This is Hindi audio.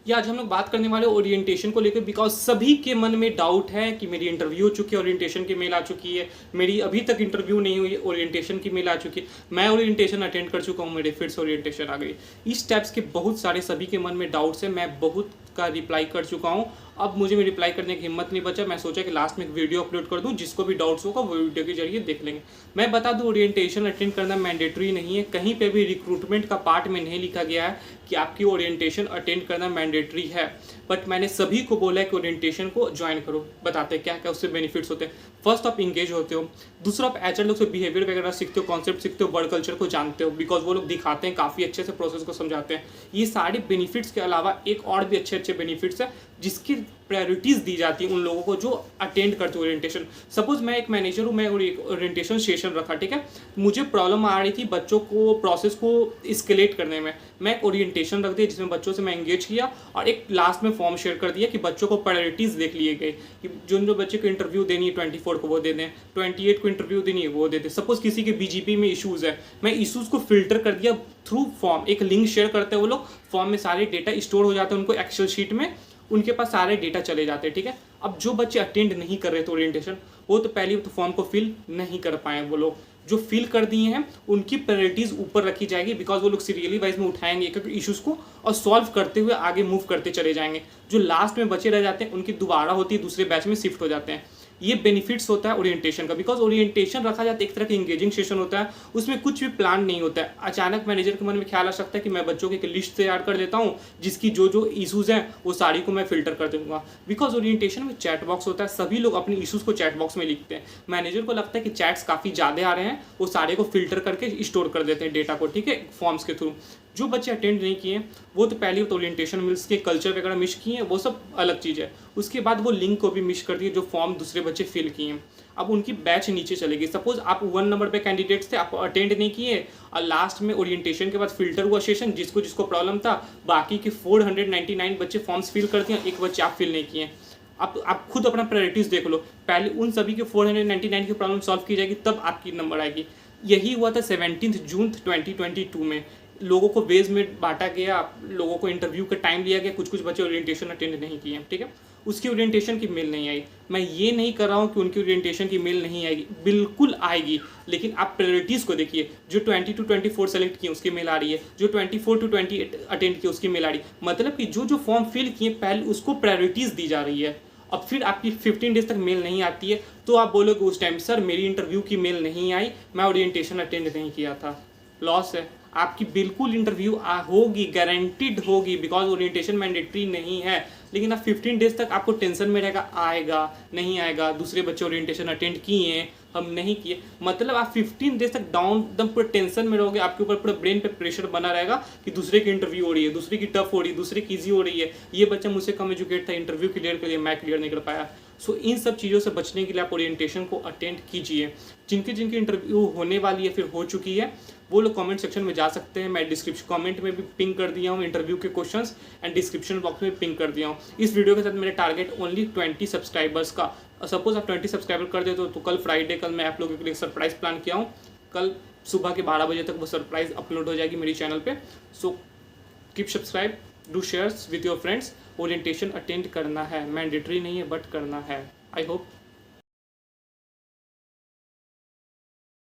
या आज हम लोग बात करने वाले ओरिएंटेशन को लेकर, बिकॉज सभी के मन में डाउट है कि मेरी इंटरव्यू हो चुकी है, ओरिएंटेशन की मेल आ चुकी है, मेरी अभी तक इंटरव्यू नहीं हुई, ओरिएंटेशन की मेल आ चुकी है, मैं ओरिएंटेशन अटेंड कर चुका हूँ, मेरे फिर से ओरिएंटेशन आ गई। इस टाइप्स के बहुत सारे सभी के मन में डाउट्स है। मैं बहुत का रिप्लाई कर चुका हूँ, अब मुझे भी रिप्लाई करने की हिम्मत नहीं बचा। मैं सोचा कि लास्ट में एक वीडियो अपलोड कर दूं, जिसको भी डाउट्स होगा वो वीडियो के जरिए देख लेंगे। मैं बता दूं, ओरिएंटेशन अटेंड करना मैंडेटरी नहीं है, कहीं पे भी रिक्रूटमेंट का पार्ट में नहीं लिखा गया है कि आपकी ओरिएंटेशन अटेंड करना मैंडेटरी है। बट मैंने सभी को बोला है कि ओरिएंटेशन को ज्वाइन करो। बताते क्या क्या उससे बेनिफिट्स होते हैं। फर्स्ट, आप इंगेज होते हो। दूसरा, आप एचआर लोग से बिहेवियर वगैरह सीखते हो, कॉन्सेप्ट सीखते हो, वर्क कल्चर को जानते हो, बिकॉज वो लोग दिखाते हैं, काफ़ी अच्छे से प्रोसेस को समझाते हैं। ये सारे बेनिफिट्स के अलावा एक और भी अच्छे अच्छे बेनिफिट्स है जिसकी प्रायोरिटीज़ दी जाती है उन लोगों को जो अटेंड करते हो ओरिएंटेशन। सपोज मैं एक मैनेजर हूँ, मैं ओरिएंटेशन सेशन रखा, ठीक है, मुझे प्रॉब्लम आ रही थी बच्चों को प्रोसेस को स्केलेट करने में। मैं एक ओरिएंटेशन रख दिया जिसमें बच्चों से मैं एंगेज किया और एक लास्ट में फॉर्म शेयर कर दिया कि बच्चों को प्रायोरिटीज़ देख लिए गए कि जो बच्चे को इंटरव्यू देनी है 24 को वो दे दें, 28 को इंटरव्यू देनी है वो दे दें। सपोज किसी के बीजीपी में इशूज़ है, मैं इशूज़ को फिल्टर कर दिया थ्रू फॉर्म। एक लिंक शेयर करते हैं वो लोग, फॉर्म में सारे डेटा स्टोर हो जाते हैं उनको एक्सेल शीट में, उनके पास सारे डेटा चले जाते हैं, ठीक है। अब जो बच्चे अटेंड नहीं कर रहे थे ओरिएंटेशन, वो तो पहले तो फॉर्म को फिल नहीं कर पाए। वो लोग जो फिल कर दिए हैं उनकी प्रायोरिटीज ऊपर रखी जाएगी, बिकॉज वो लोग सीरियली वाइज में उठाएंगे एक एक इशूज़ को और सॉल्व करते हुए आगे मूव करते चले जाएंगे। जो लास्ट में बचे रह जाते हैं उनकी दोबारा होती है, दूसरे बैच में शिफ्ट हो जाते हैं। ये बेनिफिट्स होता है ओरिएंटेशन का, बिकॉज ओरिएंटेशन रखा जाता है एक तरह की इंगेजिंग सेशन होता है, उसमें कुछ भी प्लान नहीं होता है। अचानक मैनेजर के मन में ख्याल आ सकता है कि मैं बच्चों की एक लिस्ट तैयार कर लेता हूँ जिसकी जो जो इशूज़ हैं वो सारी को मैं फिल्टर कर दूंगा। बिकॉज ओरिएंटेशन में चैट बॉक्स होता है, सभी लोग अपनी इशूज़ को चैट बॉक्स में लिखते हैं। मैनेजर को लगता है कि चैट्स काफ़ी ज़्यादा आ रहे हैं, वो सारे को फिल्टर करके स्टोर कर देते हैं डेटा को, ठीक है, फॉर्म्स के थ्रू। जो बच्चे अटेंड नहीं किए वो तो पहले तो ओरिएंटेशन मिस के, कल्चर वगैरह मिस किए, वो सब अलग चीज़ है। उसके बाद वो लिंक को भी मिस कर दिए जो फॉर्म दूसरे बच्चे फिल किए। अब उनकी बैच नीचे चलेगी। सपोज आप 1 नंबर पे कैंडिडेट्स थे, आप अटेंड नहीं किए और लास्ट में ओरिएंटेशन के बाद फिल्टर हुआ सेशन, जिसको जिसको प्रॉब्लम था, बाकी के 499 बच्चे फॉर्म्स फिल कर दिए, एक बच्चे आप फिल नहीं किए। आप खुद अपना प्रायोरिटीज़ देख लो, पहले उन सभी के 499 की प्रॉब्लम सॉल्व की जाएगी, तब आपकी नंबर आएगी। यही हुआ था 17 जून 2022 में। लोगों को वेज में बांटा गया, लोगों को इंटरव्यू का टाइम लिया गया, कुछ कुछ बच्चे ओरिएंटेशन अटेंड नहीं किए, ठीक है। उसकी ओरिएंटेशन की मेल नहीं आई। मैं ये नहीं कर रहा हूँ कि उनकी ओरिएंटेशन की मेल नहीं आएगी, बिल्कुल आएगी, लेकिन आप प्रायोरिटीज़ को देखिए। जो 20 to 24 सेलेक्ट किए उसकी मेल आ रही है, जो 24 to 28 अटेंड किए उसकी मेल आ रही है। मतलब कि जो जो फॉर्म फिल किए पहले उसको प्रायोरिटीज़ दी जा रही है। अब फिर आपकी 15 डेज तक मेल नहीं आती है तो आप बोलोगे उस टाइम, सर मेरी इंटरव्यू की मेल नहीं आई, मैं ओरिएंटेशन अटेंड नहीं किया था। लॉस है। आपकी बिल्कुल इंटरव्यू होगी, गारंटीड होगी, बिकॉज ओरिएंटेशन मैंडेटरी नहीं है। लेकिन आप 15 डेज तक आपको टेंशन में रहेगा, आएगा नहीं आएगा, दूसरे बच्चे ओरिएंटेशन अटेंड किए हम नहीं किए। मतलब आप 15 डेज तक डाउन एकदम पूरे टेंशन में रहोगे, आपके ऊपर पूरा ब्रेन पे प्रेशर बना रहेगा कि दूसरे की इंटरव्यू हो रही है, दूसरे की टफ हो रही है, दूसरे की ईजी हो रही है, ये बच्चा मुझसे कम एजुकेट था, इंटरव्यू क्लियर कर लिया, मैं क्लियर नहीं कर पाया। सो इन सब चीज़ों से बचने के लिए आप ओरिएंटेशन को अटेंड कीजिए। जिनकी जिनकी इंटरव्यू होने वाली है फिर हो चुकी है, वो लोग कमेंट सेक्शन में जा सकते हैं। मैं डिस्क्रिप्शन कमेंट में भी पिन कर दिया हूँ इंटरव्यू के क्वेश्चंस, एंड डिस्क्रिप्शन बॉक्स में पिन कर दिया हूँ। इस वीडियो के साथ मेरे टारगेट ओनली 20 सब्सक्राइबर्स का। सपोज आप 20 सब्सक्राइबर कर देते हो तो कल फ्राइडे, कल मैं आप लोगों के लिए सरप्राइज़ प्लान किया हूँ। कल सुबह के 12 बजे तक वो सरप्राइज़ अपलोड हो जाएगी मेरी चैनल पर। So keep subscribe, do shares with your friends. Orientation attend करना है, मैंडेटरी नहीं है बट करना है। I hope